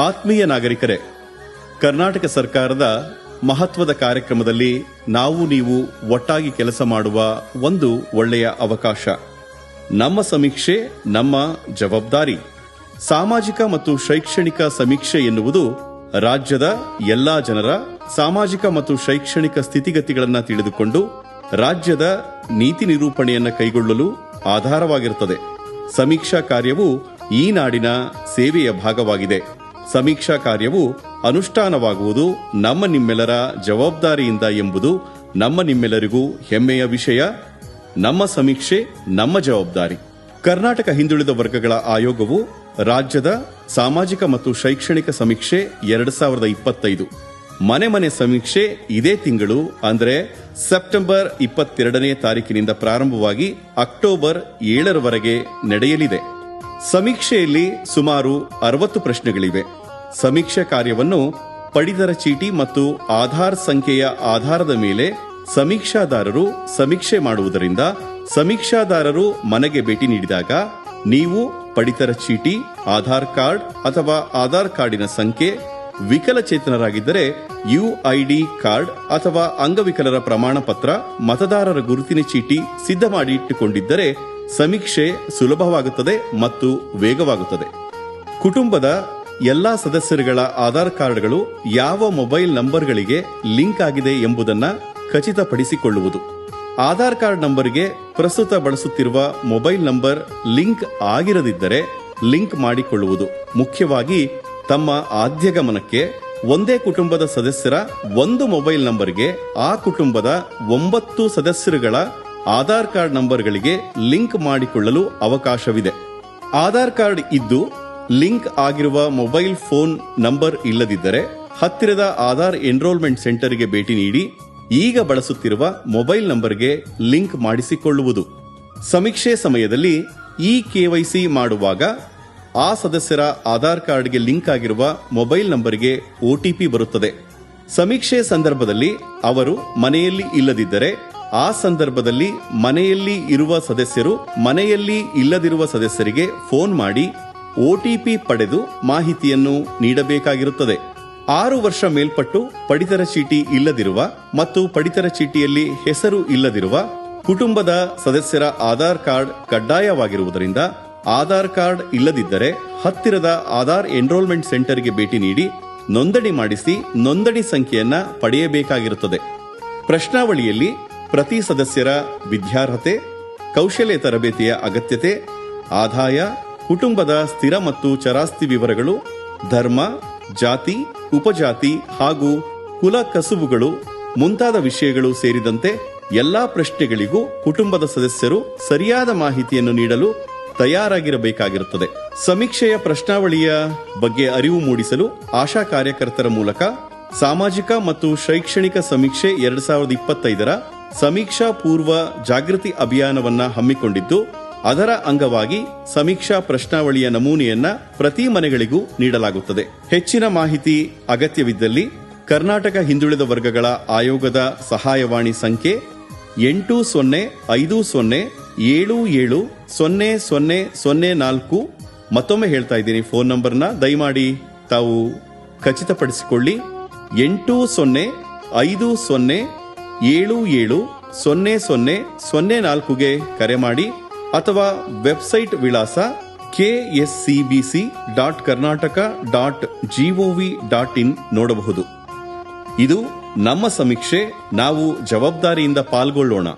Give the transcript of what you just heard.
ಆತ್ಮೀಯ ನಾಗರಿಕರೇ, ಕರ್ನಾಟಕ ಸರ್ಕಾರದ ಮಹತ್ವದ ಕಾರ್ಯಕ್ರಮದಲ್ಲಿ ನಾವು ನೀವು ಒಟ್ಟಾಗಿ ಕೆಲಸ ಮಾಡುವ ಒಂದು ಒಳ್ಳೆಯ ಅವಕಾಶ. ನಮ್ಮ ಸಮೀಕ್ಷೆ ನಮ್ಮ ಜವಾಬ್ದಾರಿ. ಸಾಮಾಜಿಕ ಮತ್ತು ಶೈಕ್ಷಣಿಕ ಸಮೀಕ್ಷೆ ಎನ್ನುವುದು ರಾಜ್ಯದ ಎಲ್ಲಾ ಜನರ ಸಾಮಾಜಿಕ ಮತ್ತು ಶೈಕ್ಷಣಿಕ ಸ್ಥಿತಿಗತಿಗಳನ್ನು ತಿಳಿದುಕೊಂಡು ರಾಜ್ಯದ ನೀತಿ ನಿರೂಪಣೆಯನ್ನು ಕೈಗೊಳ್ಳಲು ಆಧಾರವಾಗಿರುತ್ತದೆ. ಸಮೀಕ್ಷಾ ಕಾರ್ಯವು ಈ ನಾಡಿನ ಸೇವೆಯ ಭಾಗವಾಗಿದೆ. ಸಮೀಕ್ಷಾ ಕಾರ್ಯವು ಅನುಷ್ಠಾನವಾಗುವುದು ನಮ್ಮ ನಿಮ್ಮೆಲ್ಲರ ಜವಾಬ್ದಾರಿಯಿಂದ ಎಂಬುದು ನಮ್ಮ ನಿಮ್ಮೆಲ್ಲರಿಗೂ ಹೆಮ್ಮೆಯ ವಿಷಯ. ನಮ್ಮ ಸಮೀಕ್ಷೆ ನಮ್ಮ ಜವಾಬ್ದಾರಿ. ಕರ್ನಾಟಕ ಹಿಂದುಳಿದ ವರ್ಗಗಳ ಆಯೋಗವು ರಾಜ್ಯದ ಸಾಮಾಜಿಕ ಮತ್ತು ಶೈಕ್ಷಣಿಕ ಸಮೀಕ್ಷೆ 2025 ಮನೆ ಮನೆ ಸಮೀಕ್ಷೆ ಇದೇ ತಿಂಗಳು ಅಂದರೆ ಸೆಪ್ಟೆಂಬರ್ 22ನೇ ತಾರೀಕಿನಿಂದ ಪ್ರಾರಂಭವಾಗಿ ಅಕ್ಟೋಬರ್ 7ರವರೆಗೆ ನಡೆಯಲಿದೆ. ಸಮೀಕ್ಷೆಯಲ್ಲಿ ಸುಮಾರು 60 ಪ್ರಶ್ನೆಗಳಿವೆ. ಸಮೀಕ್ಷೆ ಕಾರ್ಯವನ್ನು ಪಡಿತರ ಚೀಟಿ ಮತ್ತು ಆಧಾರ್ ಸಂಖ್ಯೆಯ ಆಧಾರದ ಮೇಲೆ ಸಮೀಕ್ಷಾದಾರರು ಸಮೀಕ್ಷೆ ಮಾಡುವುದರಿಂದ ಸಮೀಕ್ಷಾದಾರರು ಮನೆಗೆ ಭೇಟಿ ನೀಡಿದಾಗ ನೀವು ಪಡಿತರ ಚೀಟಿ, ಆಧಾರ್ ಕಾರ್ಡ್ ಅಥವಾ ಆಧಾರ್ ಕಾರ್ಡಿನ ಸಂಖ್ಯೆ, ವಿಕಲಚೇತನರಾಗಿದ್ದರೆ ಯುಐಡಿ ಕಾರ್ಡ್ ಅಥವಾ ಅಂಗವಿಕಲರ ಪ್ರಮಾಣ ಪತ್ರ, ಮತದಾರರ ಗುರುತಿನ ಚೀಟಿ ಸಿದ್ಧ ಮಾಡಿ ಇಟ್ಟುಕೊಂಡಿದ್ದರೆ ಸಮೀಕ್ಷೆ ಸುಲಭವಾಗುತ್ತದೆ ಮತ್ತು ವೇಗವಾಗುತ್ತದೆ. ಕುಟುಂಬದ ಎಲ್ಲಾ ಸದಸ್ಯರುಗಳ ಆಧಾರ್ ಕಾರ್ಡ್ಗಳು ಯಾವ ಮೊಬೈಲ್ ನಂಬರ್ಗಳಿಗೆ ಲಿಂಕ್ ಆಗಿದೆ ಎಂಬುದನ್ನು ಖಚಿತಪಡಿಸಿಕೊಳ್ಳುವುದು. ಆಧಾರ್ ಕಾರ್ಡ್ ನಂಬರ್ಗೆ ಪ್ರಸ್ತುತ ಬಳಸುತ್ತಿರುವ ಮೊಬೈಲ್ ನಂಬರ್ ಲಿಂಕ್ ಆಗಿರದಿದ್ದರೆ ಲಿಂಕ್ ಮಾಡಿಕೊಳ್ಳುವುದು. ಮುಖ್ಯವಾಗಿ ತಮ್ಮ ಆದ್ಯ ಗಮನಕ್ಕೆ ಒಂದೇ ಕುಟುಂಬದ ಸದಸ್ಯರ ಒಂದು ಮೊಬೈಲ್ ನಂಬರ್ಗೆ ಆ ಕುಟುಂಬದ 9 ಸದಸ್ಯರುಗಳ ಆಧಾರ್ ಕಾರ್ಡ್ ನಂಬರ್ಗಳಿಗೆ ಲಿಂಕ್ ಮಾಡಿಕೊಳ್ಳಲು ಅವಕಾಶವಿದೆ. ಆಧಾರ್ ಕಾರ್ಡ್ ಇದ್ದು ಲಿಂಕ್ ಆಗಿರುವ ಮೊಬೈಲ್ ಫೋನ್ ನಂಬರ್ ಇಲ್ಲದಿದ್ದರೆ ಹತ್ತಿರದ ಆಧಾರ್ ಎನ್ರೋಲ್ಮೆಂಟ್ ಸೆಂಟರ್ಗೆ ಭೇಟಿ ನೀಡಿ ಈಗ ಬಳಸುತ್ತಿರುವ ಮೊಬೈಲ್ ನಂಬರ್ಗೆ ಲಿಂಕ್ ಮಾಡಿಸಿಕೊಳ್ಳುವುದು. ಸಮೀಕ್ಷೆ ಸಮಯದಲ್ಲಿ ಈ ಕೆವೈಸಿ ಮಾಡುವಾಗ ಆ ಸದಸ್ಯರ ಆಧಾರ್ ಕಾರ್ಡ್ಗೆ ಲಿಂಕ್ ಆಗಿರುವ ಮೊಬೈಲ್ ನಂಬರ್ಗೆ ಒಟಿಪಿ ಬರುತ್ತದೆ. ಸಮೀಕ್ಷೆ ಸಂದರ್ಭದಲ್ಲಿ ಅವರು ಮನೆಯಲ್ಲಿ ಇಲ್ಲದಿದ್ದರೆ ಆ ಸಂದರ್ಭದಲ್ಲಿ ಮನೆಯಲ್ಲಿ ಇರುವ ಸದಸ್ಯರು ಮನೆಯಲ್ಲಿ ಇಲ್ಲದಿರುವ ಸದಸ್ಯರಿಗೆ ಫೋನ್ ಮಾಡಿ ಒಟಿಪಿ ಪಡೆದು ಮಾಹಿತಿಯನ್ನು ನೀಡಬೇಕಾಗಿರುತ್ತದೆ. 6 ವರ್ಷ ಮೇಲ್ಪಟ್ಟು ಪಡಿತರ ಚೀಟಿ ಇಲ್ಲದಿರುವ ಮತ್ತು ಪಡಿತರ ಚೀಟಿಯಲ್ಲಿ ಹೆಸರು ಇಲ್ಲದಿರುವ ಕುಟುಂಬದ ಸದಸ್ಯರ ಆಧಾರ್ ಕಾರ್ಡ್ ಕಡ್ಡಾಯವಾಗಿರುವುದರಿಂದ ಆಧಾರ್ ಕಾರ್ಡ್ ಇಲ್ಲದಿದ್ದರೆ ಹತ್ತಿರದ ಆಧಾರ್ ಎನ್ರೋಲ್ಮೆಂಟ್ ಸೆಂಟರ್ಗೆ ಭೇಟಿ ನೀಡಿ ನೋಂದಣಿ ಮಾಡಿಸಿ ನೋಂದಣಿ ಸಂಖ್ಯೆಯನ್ನ ಪಡೆಯಬೇಕಾಗಿರುತ್ತದೆ. ಪ್ರಶ್ನಾವಳಿಯಲ್ಲಿ ಪ್ರತಿ ಸದಸ್ಯರ ವಿದ್ಯಾರ್ಹತೆ, ಕೌಶಲ್ಯ ತರಬೇತಿಯ ಅಗತ್ಯತೆ, ಆದಾಯ, ಕುಟುಂಬದ ಸ್ಥಿರ ಮತ್ತು ಚರಾಸ್ತಿ ವಿವರಗಳು, ಧರ್ಮ, ಜಾತಿ, ಉಪಜಾತಿ ಹಾಗೂ ಕುಲ ಕಸುಬುಗಳು ಮುಂತಾದ ವಿಷಯಗಳು ಸೇರಿದಂತೆ ಎಲ್ಲಾ ಪ್ರಶ್ನೆಗಳಿಗೂ ಕುಟುಂಬದ ಸದಸ್ಯರು ಸರಿಯಾದ ಮಾಹಿತಿಯನ್ನು ನೀಡಲು ತಯಾರಾಗಿರಬೇಕಾಗಿರುತ್ತದೆ. ಸಮೀಕ್ಷೆಯ ಪ್ರಶ್ನಾವಳಿಯ ಬಗ್ಗೆ ಅರಿವು ಮೂಡಿಸಲು ಆಶಾ ಕಾರ್ಯಕರ್ತರ ಮೂಲಕ ಸಾಮಾಜಿಕ ಮತ್ತು ಶೈಕ್ಷಣಿಕ ಸಮೀಕ್ಷೆ 2025ರ ಸಮೀಕ್ಷಾ ಪೂರ್ವ ಜಾಗೃತಿ ಅಭಿಯಾನವನ್ನ ಹಮ್ಮಿಕೊಂಡಿದ್ದು, ಅದರ ಅಂಗವಾಗಿ ಸಮೀಕ್ಷಾ ಪ್ರಶ್ನಾವಳಿಯ ನಮೂನೆಯನ್ನ ಪ್ರತಿ ಮನೆಗಳಿಗೂ ನೀಡಲಾಗುತ್ತದೆ. ಹೆಚ್ಚಿನ ಮಾಹಿತಿ ಅಗತ್ಯವಿದ್ದಲ್ಲಿ ಕರ್ನಾಟಕ ಹಿಂದುಳಿದ ವರ್ಗಗಳ ಆಯೋಗದ ಸಹಾಯವಾಣಿ ಸಂಖ್ಯೆ 8050770004. ಮತ್ತೊಮ್ಮೆ ಹೇಳ್ತಾ ಇದ್ದೀನಿ, ಫೋನ್ ನಂಬರ್ನ ದಯಮಾಡಿ ತಾವು ಖಚಿತಪಡಿಸಿಕೊಳ್ಳಿ. 8050770004ಗೆ ಕರೆ ಮಾಡಿ ಅಥವಾ ವೆಬ್ಸೈಟ್ ವಿಳಾಸ kscbc.karnataka.gov.in ನೋಡಬಹುದು. ಇದು ನಮ್ಮ ಸಮೀಕ್ಷೆ. ನಾವು ಜವಾಬ್ದಾರಿಯಿಂದ ಪಾಲ್ಗೊಳ್ಳೋಣ.